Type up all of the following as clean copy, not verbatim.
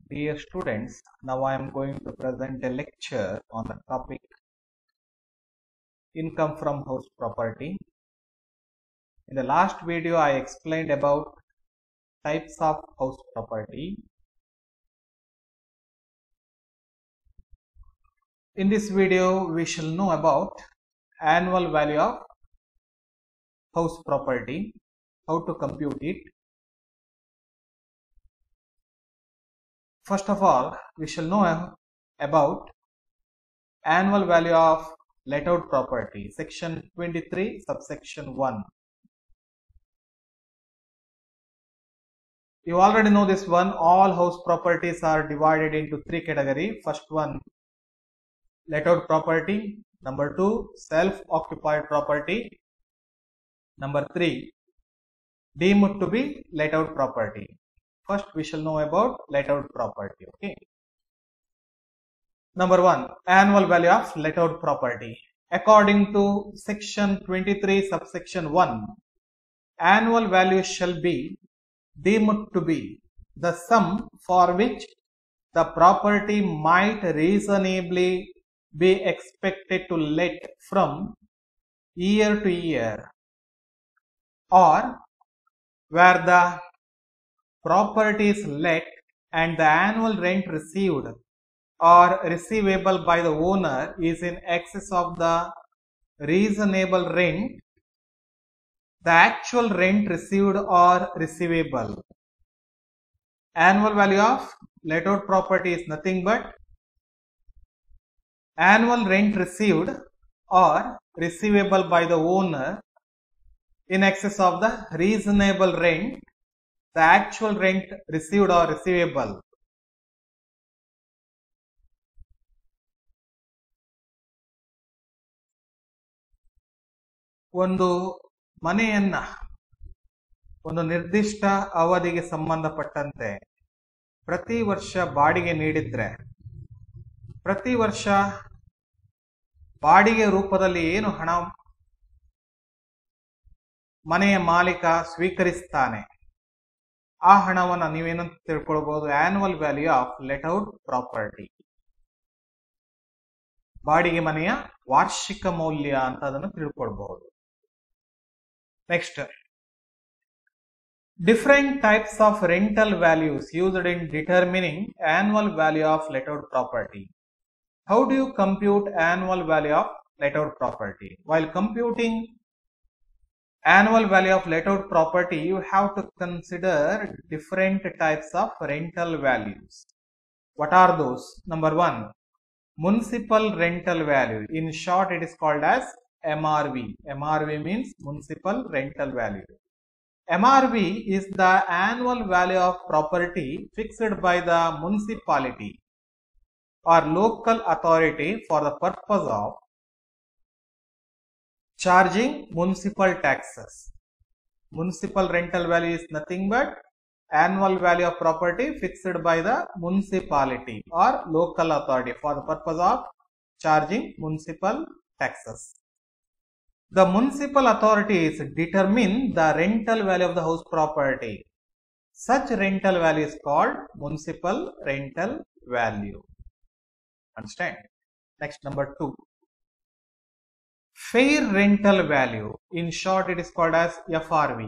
Dear students, now I am going to present a lecture on the topic income from house property. In the last video, I explained about types of house property. In this video, we shall know about annual value of house property, how to compute it. First of all, we shall know about annual value of let out property, section 23, subsection 1. You already know this one. All house properties are divided into three categories. First one, let out property. Number two, self-occupied property. Number three, deemed to be let out property. First, we shall know about let out property. Okay. Number one, annual value of let out property. According to section 23, subsection 1, annual value shall be deemed to be the sum for which the property might reasonably be expected to let from year to year, or where the property is let and the annual rent received or receivable by the owner is in excess of the reasonable rent, the actual rent received or receivable. Annual value of let out property is nothing but annual rent received or receivable by the owner in excess of the reasonable rent, the actual rent received or receivable. ಒಂದು ಮನೆಯನ್ನ ಒಂದು ನಿರ್ದಿಷ್ಟ ಅವಧಿಗೆ ಸಂಬಂಧಪಟ್ಟಂತೆ ಪ್ರತಿ ವರ್ಷ ಬಾಡಿಗೆ ನೀಡಿದ್ರೆ ಪ್ರತಿ ವರ್ಷ ಬಾಡಿಗೆ ರೂಪದಲ್ಲಿ ಏನು ಹಣ ಮನೆಯ ಮಾಲೀಕ ಸ್ವೀಕರಿಸ್ತಾನೆ, ಆ ಹಣವನ್ನು ನೀವೇನಂತ ತಿಳ್ಕೊಳ್ಬಹುದು, annual value of let out property. ಬಾಡಿಗೆ ಮನೆಯ ವಾರ್ಷಿಕ ಮೌಲ್ಯ ಅಂತ ಅದನ್ನು ತಿಳ್ಕೊಳ್ಬಹುದು. Next, different types of rental values used in determining annual value of let out property. How do you compute annual value of let out property? While computing annual value of let out property, you have to consider different types of rental values. What are those? Number one, municipal rental value. In short, it is called as MRV. MRV means municipal rental value. MRV is the annual value of property fixed by the municipality or local authority for the purpose of charging municipal taxes. Municipal rental value is nothing but annual value of property fixed by the municipality or local authority for the purpose of charging municipal taxes. The municipal authorities determine the rental value of the house property. Such rental value is called municipal rental value. Understand? Next, number two, fair rental value. In short, it is called as FRV.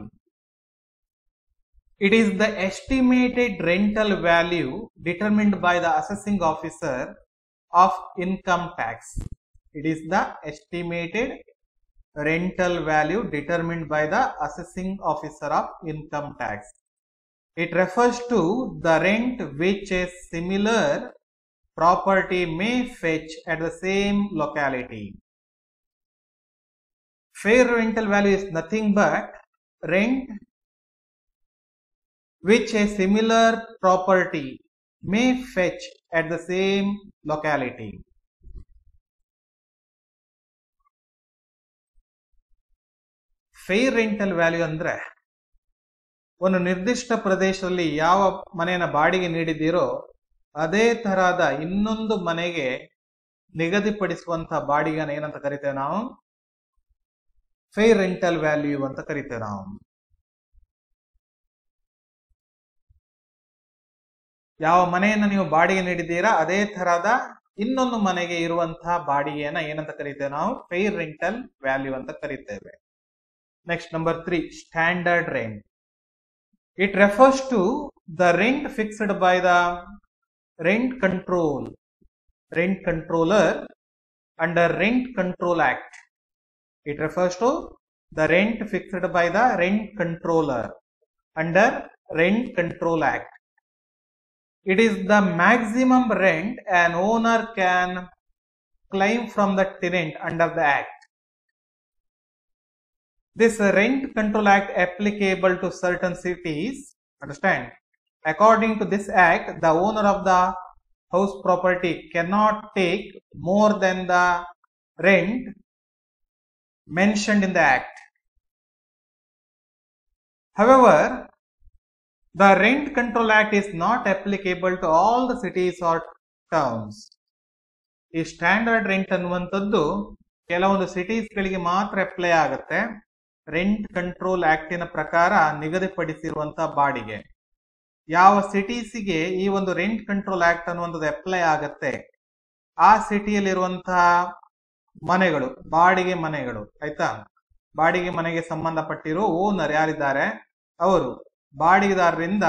It is the estimated rental value determined by the assessing officer of income tax. It is the estimated rental value determined by the assessing officer of income tax. It refers to the rent which a similar property may fetch at the same locality. Fair rental value is nothing but rent which a similar property may fetch at the same locality. Fair rental value ಅಂದ್ರೆ ಒಂದು ನಿರ್ದಿಷ್ಟ ಪ್ರದೇಶದಲ್ಲಿ ಯಾವ ಮನೆಯನ್ನ ಬಾಡಿಗೆ ನೀಡಿದ್ದೀರೋ ಅದೇ ತರಹದ ಇನ್ನೊಂದು ಮನೆಗೆ ನಿಗದಿಪಡಿಸುವಂತಹ ಬಾಡಿಗೆನ ಏನಂತ ಕರಿತೇವೆ ನಾವು? ಫೇರ್ ರೆಂಟಲ್ ವ್ಯಾಲ್ಯೂ ಅಂತ ಕರಿತೇವೆ ನಾವು. ಯಾವ ಮನೆಯನ್ನು ನೀವು ಬಾಡಿಗೆ ನೀಡಿದ್ದೀರಾ ಅದೇ ತರಹದ ಇನ್ನೊಂದು ಮನೆಗೆ ಇರುವಂತಹ ಬಾಡಿಗೆಯನ್ನ ಏನಂತ ಕರೀತೇವೆ ನಾವು? ಫೇರ್ ರೆಂಟಲ್ ವ್ಯಾಲ್ಯೂ ಅಂತ ಕರೀತೇವೆ. Next number 3, standard rent. It refers to the rent fixed by the rent controller under Rent Control Act. It refers to the rent fixed by the rent controller under Rent Control Act. It is the maximum rent an owner can claim from the tenant under the Act. This Rent Control Act applicable to certain cities. Understand? According to this Act, the owner of the house property cannot take more than the rent mentioned in the Act. However, the Rent Control Act is not applicable to all the cities or towns. ಈ standard rent ಅನ್ನುವಂಥದ್ದು ಕೆಲವೊಂದು cities ಗಳಿಗೆ ಮಾತ್ರ apply ಆಗುತ್ತೆ. Rent control ಆಕ್ಟಿನ ಪ್ರಕಾರ ನಿಗದಿಪಡಿಸಿರುವಂತಹ ಬಾಡಿಗೆ. ಯಾವ ಸಿಟೀಸಿಗೆ ಈ ಒಂದು ರೆಂಟ್ ಕಂಟ್ರೋಲ್ ಆಕ್ಟ್ ಅನ್ನುವಂಥದ್ದು ಅಪ್ಲೈ ಆಗತ್ತೆ, ಆ ಸಿಟಿಯಲ್ಲಿರುವಂತಹ ಮನೆಗಳು ಬಾಡಿಗೆ ಮನೆಗಳು, ಆಯ್ತಾ, ಬಾಡಿಗೆ ಮನೆಗೆ ಸಂಬಂಧಪಟ್ಟಿರೋ ಓನರ್ ಯಾರಿದ್ದಾರೆ ಅವರು ಬಾಡಿಗೆದಾರರಿಂದ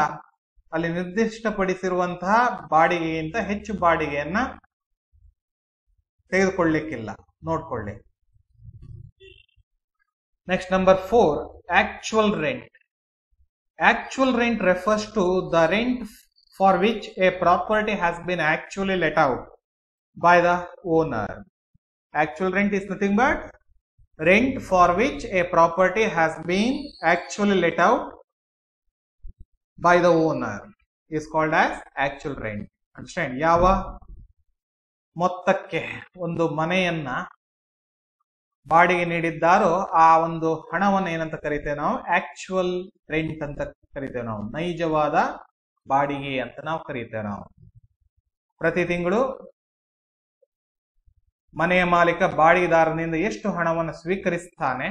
ಅಲ್ಲಿ ನಿರ್ದಿಷ್ಟಪಡಿಸಿರುವಂತಹ ಬಾಡಿಗೆಗಿಂತ ಹೆಚ್ಚು ಬಾಡಿಗೆಯನ್ನ ತೆಗೆದುಕೊಳ್ಳಿಕ್ಕಿಲ್ಲ. ನೋಡ್ಕೊಳ್ಳಿ. Next number 4, actual rent. Actual rent refers to the rent for which a property has been actually let out by the owner. Actual rent is nothing but rent for which a property has been actually let out by the owner is called as actual rent. Understand? ಯಾವ ಮೊತ್ತಕ್ಕೆ ಒಂದು ಮನೆಯನ್ನ ಬಾಡಿಗೆ ನೀಡಿದ್ದಾರೋ ಆ ಒಂದು ಹಣವನ್ನು ಏನಂತ ಕರಿತೇವೆ ನಾವು? ಆಕ್ಚುಯಲ್ ರೆಂಟ್ ಅಂತ ಕರಿತೇವೆ ನಾವು. ನೈಜವಾದ ಬಾಡಿಗೆ ಅಂತ ನಾವು ಕರಿತೇವೆ ನಾವು. ಪ್ರತಿ ತಿಂಗಳು ಮನೆಯ ಮಾಲೀಕ ಬಾಡಿಗೆದಾರನಿಂದ ಎಷ್ಟು ಹಣವನ್ನು ಸ್ವೀಕರಿಸ್ತಾನೆ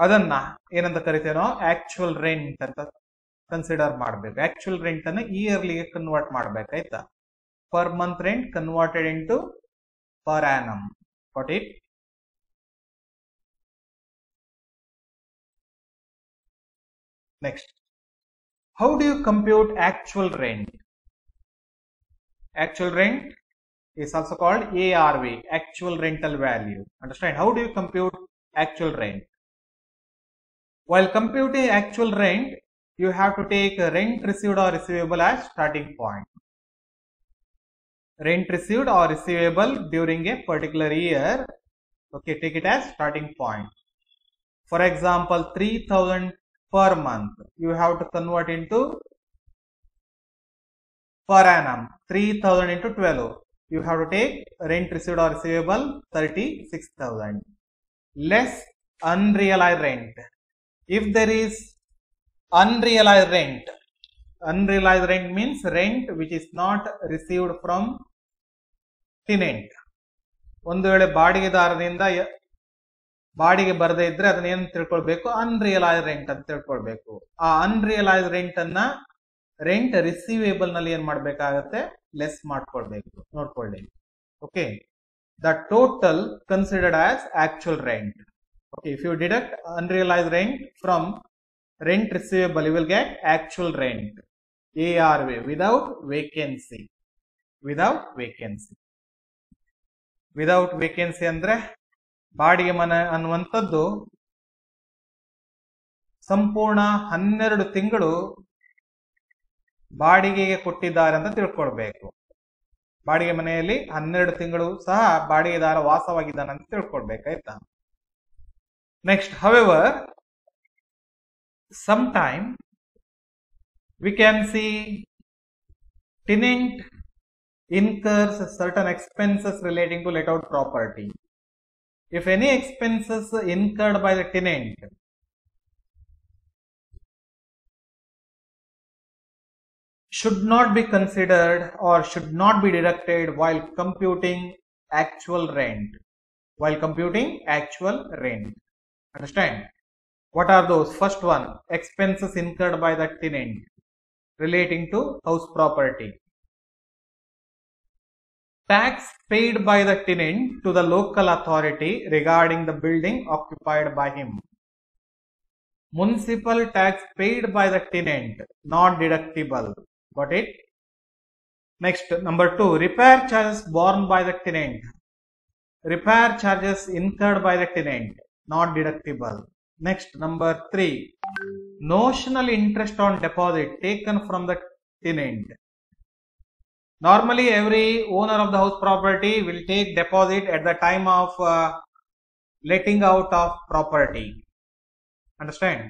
ಅದನ್ನ ಏನಂತ ಕರಿತೇವೆ ನಾವು? ಆಕ್ಚುಯಲ್ ರೆಂಟ್ ಅಂತ ಕನ್ಸಿಡರ್ ಮಾಡಬೇಕು. ಆಕ್ಚುಯಲ್ ರೆಂಟ್ ಅನ್ನು ಇಯರ್ಲಿಗೆ ಕನ್ವರ್ಟ್ ಮಾಡ್ಬೇಕಾಯ್ತಾ? Per month rent converted into per annum. Got it? Next, how do you compute actual rent? Actual rent is also called ARV, actual rental value. Understand? How do you compute actual rent? While computing actual rent, you have to take rent received or receivable as starting point. Rent received or receivable during a particular year, okay, take it as starting point. For example, 3,000 per month, you have to convert into per annum. 3,000 into 12, you have to take rent received or receivable 36,000 less unrealized rent. If there is unrealized rent means rent which is not received from tenant. ಒಂದು ವೇಳೆ ಬಾಡಿಗೆದಾರರಿಂದ ಬಾಡಿಗೆ ಬರದೇ ಇದ್ರೆ ಅದನ್ನ ಏನ್ ತಿಳ್ಕೊಳ್ಬೇಕು? Unrealised rent ಅಂತ ತಿಳ್ಕೊಳ್ಬೇಕು. ಆ ಅನ್ರಿಯಲೈಸ್ಡ್ ರೆಂಟ್ ಅನ್ನ ರೆಂಟ್ ರಿಸೀವೇಬಲ್ ನಲ್ಲಿ ಏನ್ ಮಾಡ್ಬೇಕಾಗತ್ತೆ? ಲೆಸ್ ಮಾಡ್ಕೊಳ್ಬೇಕು. ನೋಡ್ಕೊಳ್ಳಿ. Okay, the total considered as actual rent. Okay, if you deduct unrealised rent from rent receivable, you will get actual rent, ARV, without vacancy. Without vacancy ಅಂದ್ರೆ ಬಾಡಿಗೆ ಮನೆ ಅನ್ನುವಂಥದ್ದು ಸಂಪೂರ್ಣ 12 ತಿಂಗಳು ಬಾಡಿಗೆಗೆ ಕೊಟ್ಟಿದ್ದಾರೆ ಅಂತ ತಿಳ್ಕೊಳ್ಬೇಕು. ಬಾಡಿಗೆ ಮನೆಯಲ್ಲಿ 12 ತಿಂಗಳು ಸಹ ಬಾಡಿಗೆದಾರ ವಾಸವಾಗಿದ್ದಾನೆ ಅಂತ ತಿಳ್ಕೊಳ್ಬೇಕಾಯ್ತಾ? Next, however, sometime we can see tenant incurs certain expenses relating to let out property. If any expenses incurred by the tenant should not be considered or should not be deducted while computing actual rent. Understand? What are those? First one, expenses incurred by the tenant. relating to house property. Tax paid by the tenant to the local authority regarding the building occupied by him. Municipal tax paid by the tenant, not deductible. Got it? Next, number 2, repair charges borne by the tenant. Repair charges incurred by the tenant, not deductible. Next, number 3, notional interest on deposit taken from the tenant. Normally, every owner of the house property will take deposit at the time of letting out of property. Understand?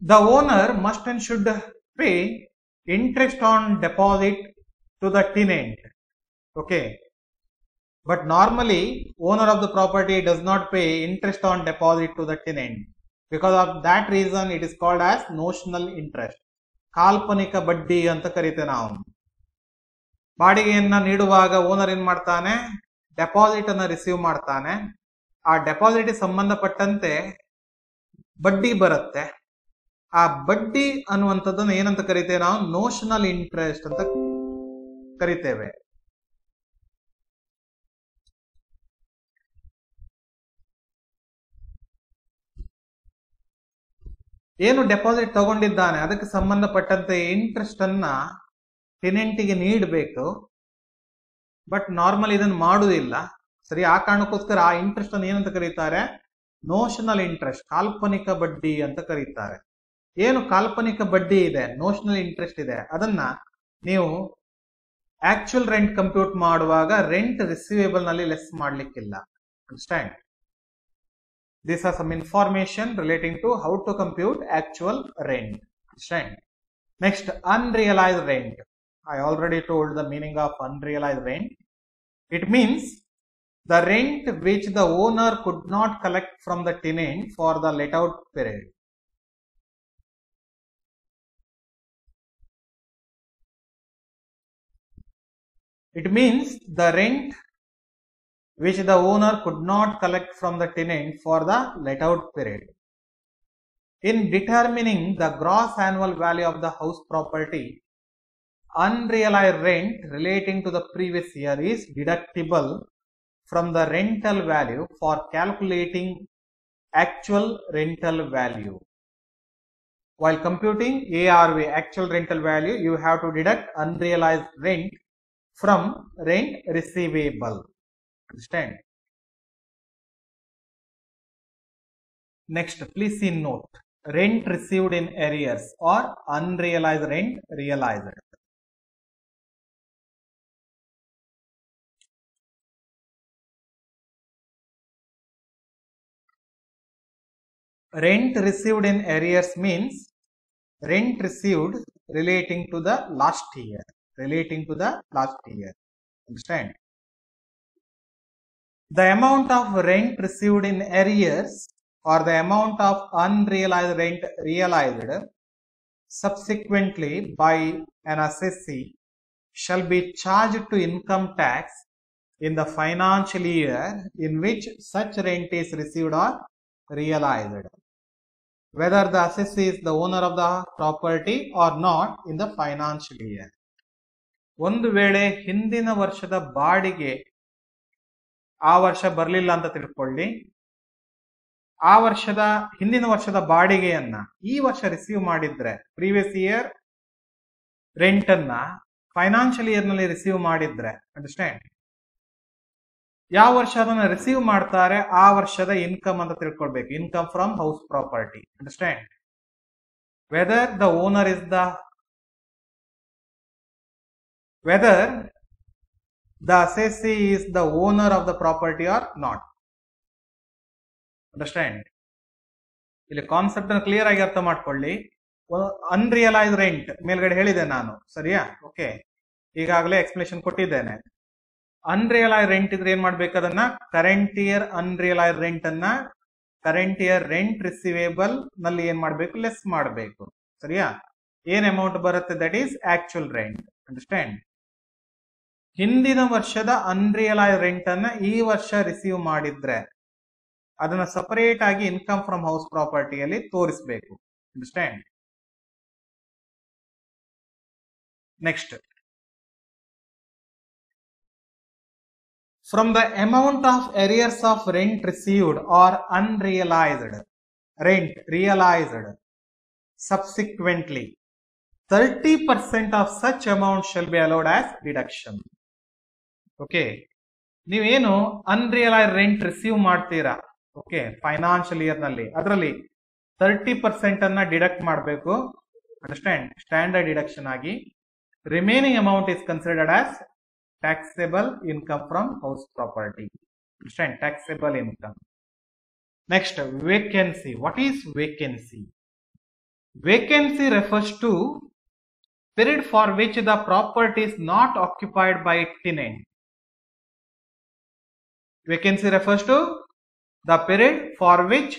The owner must and should pay interest on deposit to the tenant. Okay. But normally, owner of the property does not pay interest on deposit to the tenant. Because of that reason, it is called as notional interest. ಕಾಲ್ಪನಿಕ ಬಡ್ಡಿ ಅಂತ ಕರೀತೇವೆ ನಾವು. ಬಾಡಿಗೆಯನ್ನ ನೀಡುವಾಗ owner ಏನ್ ಮಾಡ್ತಾನೆ, deposit ಅನ್ನ receive ಮಾಡ್ತಾನೆ. ಆ ಡೆಪಾಸಿಟ್ ಸಂಬಂಧಪಟ್ಟಂತೆ ಬಡ್ಡಿ ಬರುತ್ತೆ. ಆ ಬಡ್ಡಿ ಅನ್ನುವಂಥದ್ದನ್ನು ಏನಂತ ಕರಿತೇವೆ ನಾವು, ನೋಷನಲ್ ಇಂಟ್ರೆಸ್ಟ್ ಅಂತ ಕರಿತೇವೆ. ಏನು ಡೆಪಾಸಿಟ್ ತಗೊಂಡಿದ್ದಾನೆ ಅದಕ್ಕೆ ಸಂಬಂಧಪಟ್ಟಂತೆ ಇಂಟ್ರೆಸ್ಟ್ ಅನ್ನ ಟೆನೆಂಟಿಗೆ ನೀಡಬೇಕು. ಬಟ್ ನಾರ್ಮಲ್ ಇದನ್ನು ಮಾಡುವುದಿಲ್ಲ. ಸರಿ, ಆ ಕಾರಣಕ್ಕೋಸ್ಕರ ಆ ಇಂಟ್ರೆಸ್ಟ್ ಅನ್ನು ಏನಂತ ಕರೀತಾರೆ, ನೋಷನಲ್ ಇಂಟ್ರೆಸ್ಟ್, ಕಾಲ್ಪನಿಕ ಬಡ್ಡಿ ಅಂತ ಕರೀತಾರೆ. ಏನು ಕಾಲ್ಪನಿಕ ಬಡ್ಡಿ ಇದೆ, ನೋಷನಲ್ ಇಂಟ್ರೆಸ್ಟ್ ಇದೆ, ಅದನ್ನ ನೀವು ಆಕ್ಚುಯಲ್ ರೆಂಟ್ ಕಂಪ್ಯೂಟ್ ಮಾಡುವಾಗ ರೆಂಟ್ ರಿಸೀವೇಬಲ್ ನಲ್ಲಿ ಲೆಸ್ ಮಾಡ್ಲಿಕ್ಕಿಲ್ಲ. Understand? These are some information relating to how to compute actual rent. Understand? Next, unrealized rent. I already told the meaning of unrealized rent. It means the rent which the owner could not collect from the tenant for the let out period. It means the rent which the owner could not collect from the tenant for the let out period. In determining the gross annual value of the house property, unrealized rent relating to the previous year is deductible from the rental value for calculating actual rental value. While computing ARV, actual rental value, you have to deduct unrealized rent from rent receivable. Understand? Next, please see note. Rent received in arrears or unrealized rent realized. Rent received in arrears means rent received relating to the last year. Relating to the last year. Understand? The amount of rent received in arrears or the amount of unrealized rent realized subsequently by an assessee shall be charged to income tax in the financial year in which such rent is received or realized, whether the assessee is the owner of the property or not in the financial year. ಒಂದು ವೇಳೆ ಹಿಂದಿನ ವರ್ಷದ ಬಾಡಿಗೆ ಆ ವರ್ಷ ಬರಲಿಲ್ಲ ಅಂತ ತಿಳ್ಕೊಳ್ಳಿ, ಆ ವರ್ಷದ ಹಿಂದಿನ ವರ್ಷದ ಬಾಡಿಗೆಯನ್ನ ಈ ವರ್ಷ ರಿಸೀವ್ ಮಾಡಿದ್ರೆ, ಪ್ರೀವಿಯಸ್ ಇಯರ್ ರೆಂಟ್ ಅನ್ನ ಫೈನಾನ್ಷಿಯಲ್ ಇಯರ್ ನಲ್ಲಿ ರಿಸೀವ್ ಮಾಡಿದ್ರೆ, ಅಂಡರ್ಸ್ಟ್ಯಾಂಡ್, ಯಾವ ವರ್ಷ ಅದನ್ನ ರಿಸೀವ್ ಮಾಡ್ತಾರೆ ಆ ವರ್ಷದ ಇನ್ಕಮ್ ಅಂತ ತಿಳ್ಕೊಳ್ಬೇಕು. Income from house property. Understand? Whether the owner is whether the assessee is the owner of the property or not. Understand? ಇಲ್ಲಿ ಕಾನ್ಸೆಪ್ಟ್ ಅನ್ನು ಕ್ಲಿಯರ್ ಆಗಿ ಅರ್ಥ ಮಾಡ್ಕೊಳ್ಳಿ. ಅನ್ರಿಯಲೈಸ್ ರೆಂಟ್ ಮೇಲ್ಗಡೆ ಹೇಳಿದೆ ನಾನು, ಸರಿಯಾ? ಓಕೆ, ಈಗಾಗಲೇ ಎಕ್ಸ್ಪ್ಲೇಷನ್ ಕೊಟ್ಟಿದ್ದೇನೆ. ಅನ್ರಿಯಲೈಸ್ ರೆಂಟ್ ಇದ್ರೆ ಏನ್ ಮಾಡ್ಬೇಕು, ಅದನ್ನ ಕರೆಂಟ್ ಇಯರ್ ಅನ್ರಿಯಲೈಸ್ ರೆಂಟ್ ಅನ್ನ ಕರೆಂಟ್ ಇಯರ್ ರೆಂಟ್ ರಿಸೀವೇಬಲ್ ನಲ್ಲಿ ಏನ್ ಮಾಡ್ಬೇಕು, ಲೆಸ್ ಮಾಡಬೇಕು. ಸರಿಯಾ? ಏನ್ ಅಮೌಂಟ್ ಬರುತ್ತೆ, that is actual rent. Understand? ಹಿಂದಿನ ವರ್ಷದ ಅನ್ರಿಯಲೈಸ್ ರೆಂಟ್ ಅನ್ನ ಈ ವರ್ಷ ರಿಸೀವ್ ಮಾಡಿದ್ರೆ ಅದನ್ನ ಸಪರೇಟ್ ಆಗಿ ಇನ್ಕಮ್ ಫ್ರಮ್ ಹೌಸ್ ಪ್ರಾಪರ್ಟಿಯಲ್ಲಿ ತೋರಿಸಬೇಕು. Understand? Next, from the amount of arrears of rent received or unrealized rent realized subsequently, 30% of such amount shall be allowed as deduction. Okay, ನೀವೇನು unrealised rent receive ಮಾಡ್ತೀರಾ, okay, financial year ನಲ್ಲಿ, ಅದರಲ್ಲಿ 30% ಅನ್ನ deduct ಮಾಡಬೇಕು. Understand? Standard deduction ಆಗಿ. Remaining amount is considered as taxable income from house property. Understand? Taxable income. Next, vacancy. What is vacancy? Vacancy refers to period for which the property is not occupied by a tenant. Vacancy refers to the period for which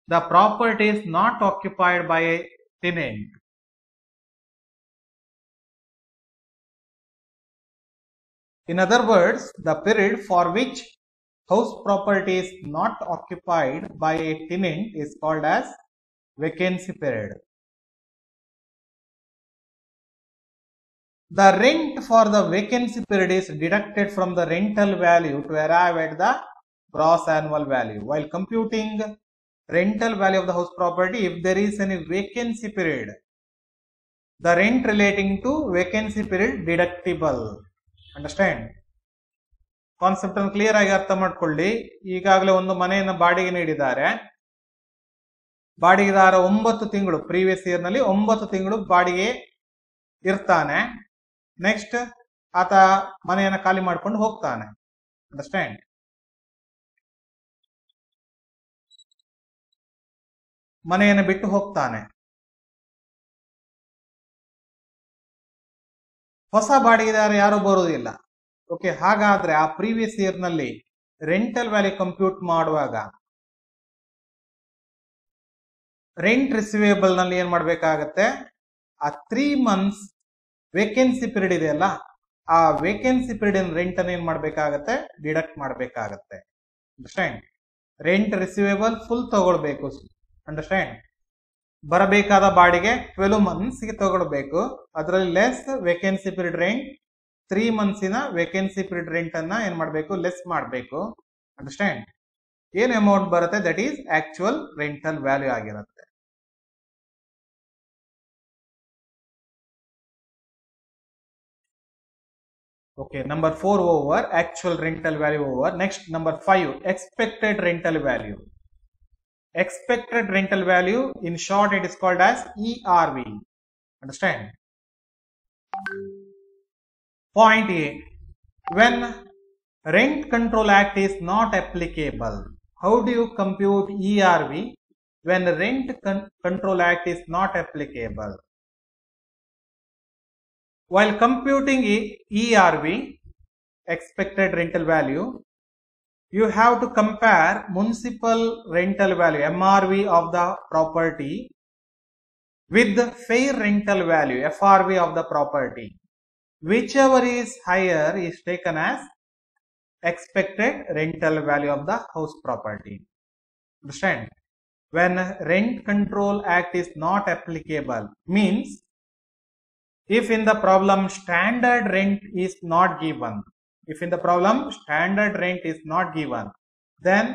the property is not occupied by a tenant. In other words, the period for which house property is not occupied by a tenant is called as vacancy period. The rent for the vacancy period is deducted from the rental value to arrive at the gross annual value. While computing rental value of the house property, if there is any vacancy period, the rent relating to vacancy period deductible. Understand? Concept ಅನ್ನು clear ಆಗಿ ಅರ್ಥ ಮಾಡ್ಕೊಳ್ಳಿ. ಈಗಾಗಲೇ ಒಂದು ಮನೆಯನ್ನು ಬಾಡಿಗೆ ನೀಡಿದ್ದಾರೆ. ಬಾಡಿಗೆದಾರ 9 ತಿಂಗಳು, ಪ್ರೀವಿಯಸ್ ಇಯರ್ ನಲ್ಲಿ 9 ತಿಂಗಳು ಬಾಡಿಗೆ ಇರ್ತಾನೆ. ನೆಕ್ಸ್ಟ್ ಆತ ಮನೆಯನ್ನು ಖಾಲಿ ಮಾಡ್ಕೊಂಡು ಹೋಗ್ತಾನೆ. ಅಂಡರ್ಸ್ಟ್ಯಾಂಡ್? ಮನೆಯನ್ನು ಬಿಟ್ಟು ಹೋಗ್ತಾನೆ. ಹೊಸ ಬಾಡಿಗೆದಾರ ಯಾರು ಬರುವುದಿಲ್ಲ. ಓಕೆ, ಹಾಗಾದ್ರೆ ಆ ಪ್ರೀವಿಯಸ್ ಇಯರ್ ನಲ್ಲಿ ರೆಂಟಲ್ ವ್ಯಾಲ್ಯೂ ಕಂಪ್ಯೂಟ್ ಮಾಡುವಾಗ ರೆಂಟ್ ರಿಸಿವೇಬಲ್ ನಲ್ಲಿ ಏನ್ ಮಾಡ್ಬೇಕಾಗತ್ತೆ, ಆ 3 months ವೇಕೆನ್ಸಿ ಪೀರಿಯಡ್ ಇದೆಯಲ್ಲ, ಆ ವೇಕೆನ್ಸಿ ಪೀರಿಯಡ್ ರೆಂಟ್ ಅನ್ನು ಏನ್ ಮಾಡ್ಬೇಕಾಗತ್ತೆ, ಡಿಡಕ್ಟ್ ಮಾಡ್ಬೇಕಾಗತ್ತೆ. ಅಂಡರ್ಸ್ಟ್ಯಾಂಡ್? ರೆಂಟ್ ರಿಸಿವೇಬಲ್ ಫುಲ್ ತಗೊಳ್ಬೇಕು. ಅಂಡರ್ಸ್ಟ್ಯಾಂಡ್? ಬರಬೇಕಾದ ಬಾಡಿಗೆ 12 months ಗೆ ತಗೊಳ್ಬೇಕು. ಅದರಲ್ಲಿ less vacancy period rent, 3 months vacancy period rent ಅನ್ನ ಏನ್ ಮಾಡಬೇಕು, ಲೆಸ್ ಮಾಡಬೇಕು. ಅಂಡರ್ಸ್ಟ್ಯಾಂಡ್? ಏನ್ ಅಮೌಂಟ್ ಬರುತ್ತೆ, that is actual rental value ಆಗಿರುತ್ತೆ. Okay, number 4 over, actual rental value over. Next number 5, expected rental value. Expected rental value, in short it is called as ERV. Understand? Point A, when Rent Control Act is not applicable, how do you compute ERV when Rent Control Act is not applicable? While computing ERV, expected rental value, you have to compare municipal rental value, MRV of the property, with the fair rental value, FRV of the property. Whichever is higher is taken as expected rental value of the house property. Understand? When Rent Control Act is not applicable, means if in the problem standard rent is not given, if in the problem standard rent is not given, then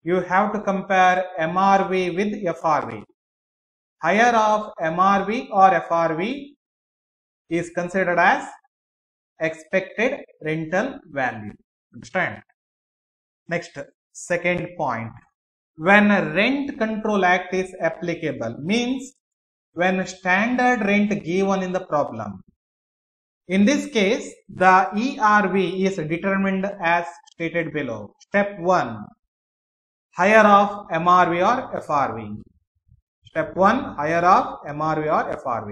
you have to compare MRV with FRV. Higher of MRV or FRV is considered as expected rental value. Understand? Next, second point. When Rent Control Act is applicable, means when standard rent given in the problem. In this case, the ERV is determined as stated below. Step 1, higher of MRV or FRV. Step 1, higher of MRV or FRV.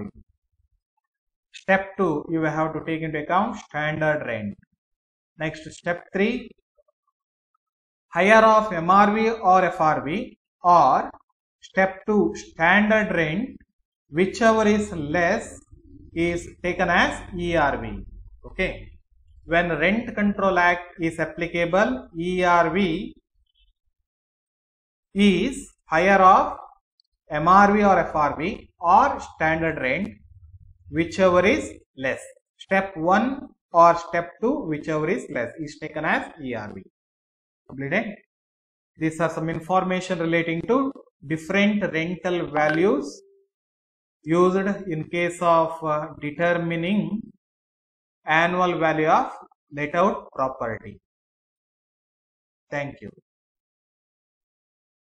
Step 2, you will have to take into account standard rent. Next, step 3, higher of MRV or FRV, or step 2, standard rent, whichever is less is taken as ERV. Okay, when Rent Control Act is applicable, ERV is higher of MRV or FRV or standard rent, whichever is less. Step 1 or step 2, whichever is less, is taken as ERV. Completed. These are some information relating to different rental values used in case of determining annual value of let out property. Thank you.